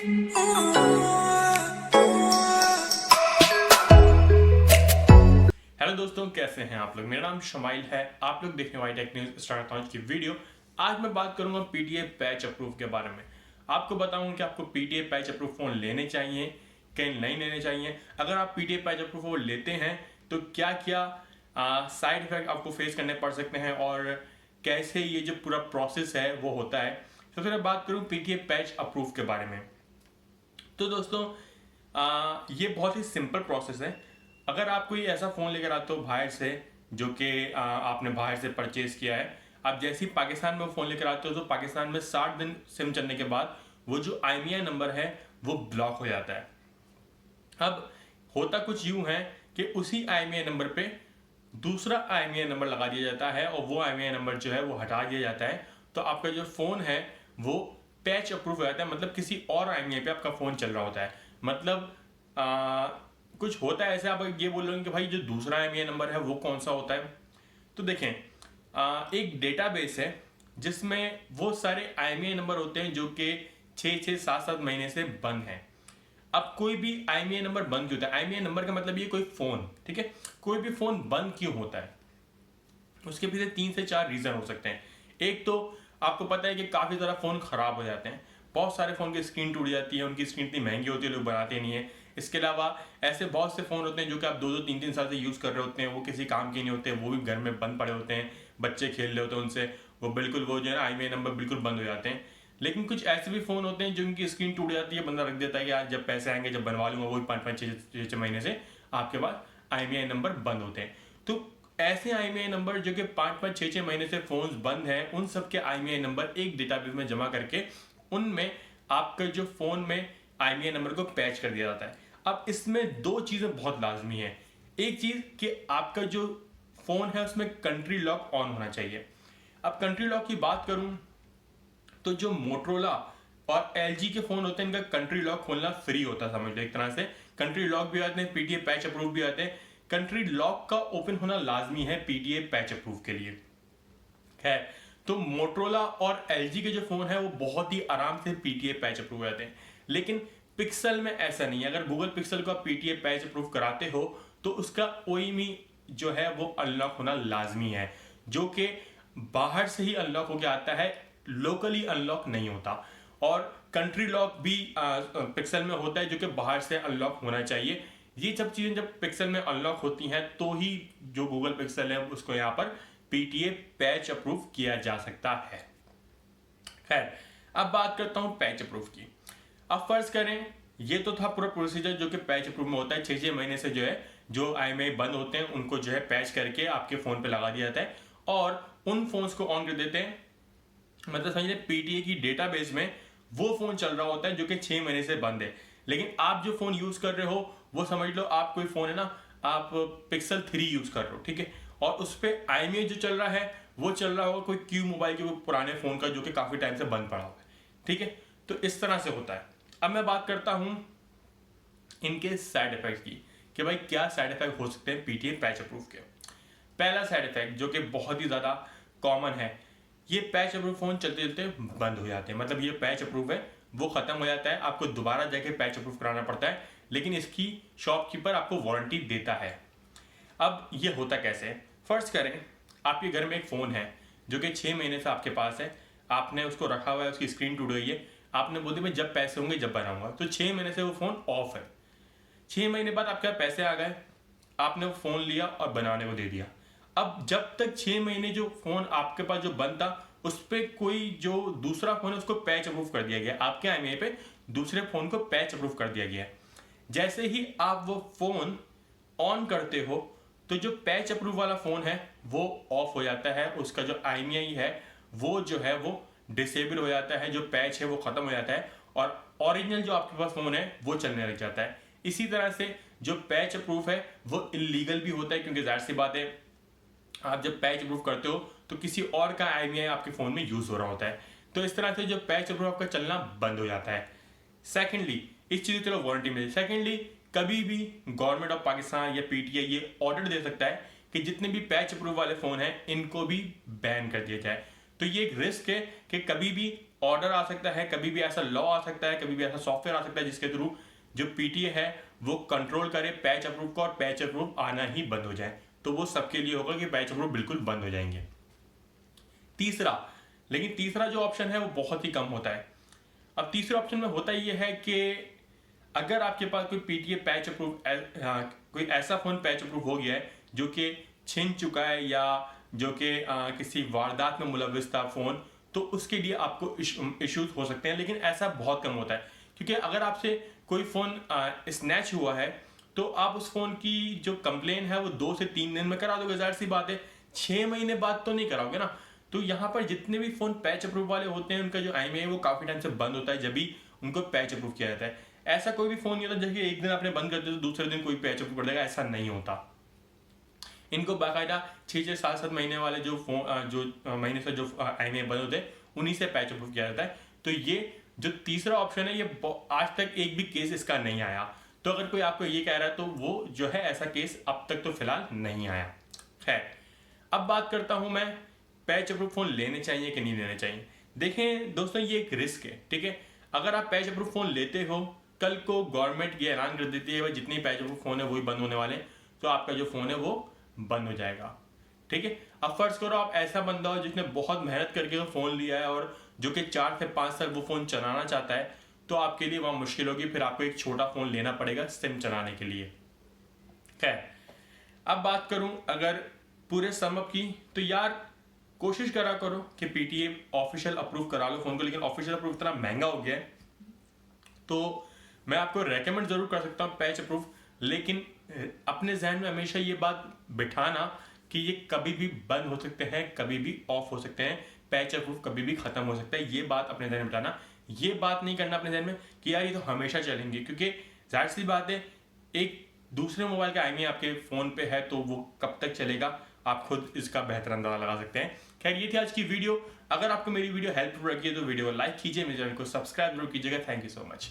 Hello दोस्तों, कैसे हैं आप लोग। मेरा नाम शमाइल है। आप लोग देखने वाले टेक न्यूज स्टार्ट करता हूं की वीडियो। आज मैं बात करूंगा पीटीए पैच अप्रूव के बारे में। आपको बताऊंगा कि आपको पीटीए पैच अप्रूव फोन लेने चाहिए, कहीं नहीं लेने चाहिए। अगर आप पीटीए पैच अप्रूव फोन लेते हैं तो क्या क्या साइड इफेक्ट आपको फेस करने पड़ सकते हैं और कैसे ये जो पूरा प्रोसेस है वो होता है। सबसे पहले बात करूं पीटीए पैच अप्रूव के बारे में। तो दोस्तों ये बहुत ही सिंपल प्रोसेस है। अगर आप कोई ऐसा फ़ोन लेकर आते हो बाहर से, जो कि आपने बाहर से परचेज़ किया है, आप जैसे ही पाकिस्तान में वो फ़ोन लेकर आते हो तो पाकिस्तान में 60 दिन सिम चलने के बाद वो जो IMEI नंबर है वो ब्लॉक हो जाता है। अब होता कुछ यूँ है कि उसी IMEI नंबर पे दूसरा IMEI नंबर लगा दिया जाता है और वो IMEI नंबर जो है वो हटा दिया जाता है। तो आपका जो फ़ोन है वो पैच अप्रूव हो जाता है, मतलब किसी और IMEI पे आपका फ़ोन चल रहा होता है। मतलब कुछ होता है ऐसे। आप ये बोल रहे हो कि भाई जो दूसरा IMEI नंबर है वो कौन सा होता है। तो देखें, एक डेटाबेस है जिसमें वो सारे IMEI नंबर होते हैं जो कि 6-6, 7-7 महीने से बंद हैं। अब कोई भी IMEI नंबर बंद क्यों होता है? IMEI नंबर का मतलब ये कोई फ़ोन, ठीक है। कोई भी फ़ोन बंद क्यों होता है, उसके पीछे 3 से 4 रीज़न हो सकते हैं। एक तो आपको पता है कि काफ़ी ज़्यादा फ़ोन ख़राब हो जाते हैं। बहुत सारे फ़ोन की स्क्रीन टूट जाती है, उनकी स्क्रीन इतनी महंगी होती है, लोग बनाते नहीं है। इसके अलावा ऐसे बहुत से फ़ोन होते हैं जो कि आप 2-2, 3-3 साल से यूज़ कर रहे होते हैं, वो किसी काम के नहीं होते, वो भी घर में बंद पड़े होते हैं, बच्चे खेल रहे होते हैं उनसे, वो बिल्कुल वो जो है ना IMEI नंबर बिल्कुल बंद हो जाते हैं। लेकिन कुछ ऐसे भी फ़ोन होते हैं जिनकी स्क्रीन टूट जाती है, बंदा रख देता है कि आज जब पैसे आएंगे जब बनवा लूँगा, वही 5-5, 6-6 महीने से आपके पास IMEI नंबर बंद होते हैं। तो ऐसे IMEI नंबर जो कि 5-5, 6-6 महीने से फ़ोन्स बंद हैं, उन सब के IMEI नंबर एक डेटाबेस में जमा करके उनमें आपका जो फ़ोन में IMEI नंबर को पैच कर दिया जाता है। अब इसमें 2 चीज़ें बहुत लाजमी हैं। एक चीज़ कि आपका जो फ़ोन है उसमें कंट्री लॉक ऑन होना चाहिए। अब कंट्री लॉक की बात करूं तो जो मोटरोला और LG के फ़ोन होते हैं, इनका कंट्री लॉक खोलना फ्री होता है, समझ लो एक तरह से। कंट्री लॉक भी आते हैं, पीटीए पैच अप्रूव भी आते हैं। कंट्री लॉक का ओपन होना लाजमी है पीटीए पैच अप्रूव के लिए है। तो मोटरोला और LG के जो फ़ोन है वो बहुत ही आराम से पीटीए पैच अप्रूव हो जाते हैं। लेकिन पिक्सल में ऐसा नहीं है। अगर गूगल पिक्सल को आप पीटीए पैच अप्रूव कराते हो तो उसका OEMI जो है वो अनलॉक होना लाजमी है, जो कि बाहर से ही अनलॉक होकर आता है, लोकली अनलॉक नहीं होता। और कंट्री लॉक भी पिक्सल में होता है जो कि बाहर से अनलॉक होना चाहिए। ये सब चीज़ें जब पिक्सल में अनलॉक होती हैं तो ही जो गूगल पिक्सल है उसको यहाँ पर पीटीए पैच अप्रूव किया जा सकता है। खैर, अब बात करता हूँ पैच अप्रूव की। अब फर्ज करें, ये तो था पूरा प्रोसीजर जो कि पैच अप्रूव में होता है। 6-6 महीने से जो है जो IMEI बंद होते हैं उनको जो है पैच करके आपके फ़ोन पे लगा दिया जाता है और उन फोन्स को ऑन कर देते हैं। मतलब समझिए पीटीए की डेटाबेस में वो फ़ोन चल रहा होता है जो कि 6 महीने से बंद है। लेकिन आप जो फ़ोन यूज़ कर रहे हो वो समझ लो आप कोई फ़ोन है ना, आप पिक्सल 3 यूज़ कर रहे हो, ठीक है। और उस पर IMEI जो चल रहा है वो चल रहा होगा कोई क्यू मोबाइल के पुराने फ़ोन का जो कि काफ़ी टाइम से बंद पड़ा हुआ है, ठीक है। तो इस तरह से होता है। अब मैं बात करता हूँ इनके साइड इफेक्ट की कि भाई क्या साइड इफेक्ट हो सकते हैं पीटीए पैच अप्रूव के। पहला साइड इफेक्ट जो कि बहुत ही ज़्यादा कॉमन है, ये पैच अप्रूव फ़ोन चलते चलते बंद हो जाते हैं। मतलब ये पैच अप्रूव है वो ख़त्म हो जाता है, आपको दोबारा जाके पैच अप्रूव कराना पड़ता है, लेकिन इसकी शॉपकीपर आपको वारंटी देता है। अब ये होता कैसे है? फर्ज करें आपके घर में एक फ़ोन है जो कि 6 महीने से आपके पास है, आपने उसको रखा हुआ है, उसकी स्क्रीन टूट गई है, आपने बोल दिया मैं जब पैसे होंगे जब बनाऊंगा। तो 6 महीने से वो फ़ोन ऑफ है। 6 महीने बाद आपके पैसे आ गए, आपने वो फ़ोन लिया और बनाने को दे दिया। अब जब तक 6 महीने जो फ़ोन आपके पास जो बंद था उस पर कोई जो दूसरा फ़ोन है उसको पैच अप्रूव कर दिया गया, आपके IMEI पे दूसरे फ़ोन को पैच अप्रूव कर दिया गया। जैसे ही आप वो फ़ोन ऑन करते हो तो जो पैच अप्रूव वाला फ़ोन है वो ऑफ हो जाता है, उसका जो IMEI है वो जो है वो डिसेबल हो जाता है, जो पैच है वो ख़त्म हो जाता है और ओरिजिनल जो आपके पास फ़ोन है वो चलने लग जाता है। इसी तरह से जो पैच अप्रूव है वो इलीगल भी होता है, क्योंकि जाहिर सी बात है आप जब पैच अप्रूव करते हो तो किसी और का IMEI आपके फ़ोन में यूज़ हो रहा होता है। तो इस तरह से जो पैच अप्रूव आपका चलना बंद हो जाता है। सेकेंडली, इस चीज़ की चलो वारंटी मिली। सेकेंडली, कभी भी गवर्नमेंट ऑफ पाकिस्तान या PTI ये ऑर्डर दे सकता है कि जितने भी पैच अप्रूव वाले फ़ोन हैं इनको भी बैन कर दिया जाए। तो ये एक रिस्क है कि कभी भी ऑर्डर आ सकता है, कभी भी ऐसा लॉ आ सकता है, कभी भी ऐसा सॉफ्टवेयर आ सकता है जिसके थ्रू जो पीटीए है वो कंट्रोल करे पैच अप्रूव को और पैच अप्रूव आना ही बंद हो जाए। तो वो सबके लिए होगा कि पैच अप्रूव बिल्कुल बंद हो जाएंगे। लेकिन तीसरा जो ऑप्शन है वो बहुत ही कम होता है। अब तीसरे ऑप्शन में होता ये है कि अगर आपके पास कोई पीटीए पैच अप्रूव कोई ऐसा फोन पैच अप्रूव हो गया है जो कि छिन चुका है या जो कि किसी वारदात में मुलविस था फोन, तो उसके लिए आपको इश्यूज हो सकते हैं, लेकिन ऐसा बहुत कम होता है। क्योंकि अगर आपसे कोई फ़ोन स्नैच हुआ है तो आप उस फ़ोन की जो कंप्लेन है वो 2 से 3 दिन में करा दोगे, जाहिर सी बात है। 6 महीने बाद तो नहीं कराओगे ना। तो यहाँ पर जितने भी फ़ोन पैच अप्रूव वाले होते हैं उनका जो IMEI है वो काफ़ी टाइम से बंद होता है, जब भी उनको पैच अप्रूव किया जाता है। ऐसा कोई भी फ़ोन नहीं होता जैसे एक दिन आपने बंद कर दिया तो दूसरे दिन कोई पैच अप्रूव कर देगा, ऐसा नहीं होता। इनको बाकायदा 6-6, 7-7 महीने वाले जो महीने से जो IMEI बंद होते हैं उन्हीं से पैच अप्रूव किया जाता है। तो ये जो तीसरा ऑप्शन है ये आज तक एक भी केस इसका नहीं आया। तो अगर कोई आपको ये कह रहा है तो वो जो है ऐसा केस अब तक तो फिलहाल नहीं आया। खैर, अब बात करता हूं मैं पैच अप्रूव फोन लेने चाहिए कि नहीं लेने चाहिए। देखें दोस्तों, ये एक रिस्क है, ठीक है। अगर आप पैच अप्रूव फोन लेते हो, कल को गवर्नमेंट ये ऐलान कर देती है भाई जितने पैच अप्रूव फोन है वही बंद होने वाले, तो आपका जो फोन है वो बंद हो जाएगा, ठीक है। अब फर्ज करो आप ऐसा बंदा हो जिसने बहुत मेहनत करके वो फोन लिया है और जो कि 4 से 5 साल वो फोन चलाना चाहता है, तो आपके लिए वहां मुश्किल होगी, फिर आपको एक छोटा फोन लेना पड़ेगा सिम चलाने के लिए। खैर, अब बात करूं अगर पूरे सम अप की, तो यार कोशिश करा करो कि पीटीए ऑफिशियल अप्रूव करा लो फोन को, लेकिन ऑफिशियल अप्रूव इतना महंगा हो गया है तो मैं आपको रेकमेंड जरूर कर सकता हूं पैच अप्रूव, लेकिन अपने जहन में हमेशा ये बात बिठाना कि ये कभी भी बंद हो सकते हैं, कभी भी ऑफ हो सकते हैं, पैच अप्रूव कभी भी खत्म हो सकता है। ये बात अपने जहन में बिठाना, ये बात नहीं करना अपने जहन में कि यार ये तो हमेशा चलेंगे, क्योंकि जाहिर सी बात है एक दूसरे मोबाइल का IMEI आपके फोन पे है तो वो कब तक चलेगा आप खुद इसका बेहतर अंदाजा लगा सकते हैं। खैर, ये थी आज की वीडियो। अगर आपको मेरी वीडियो हेल्पफुल लगी है तो वीडियो को लाइक कीजिए, मेरे चैनल को सब्सक्राइब जरूर कीजिएगा। Thank you so much.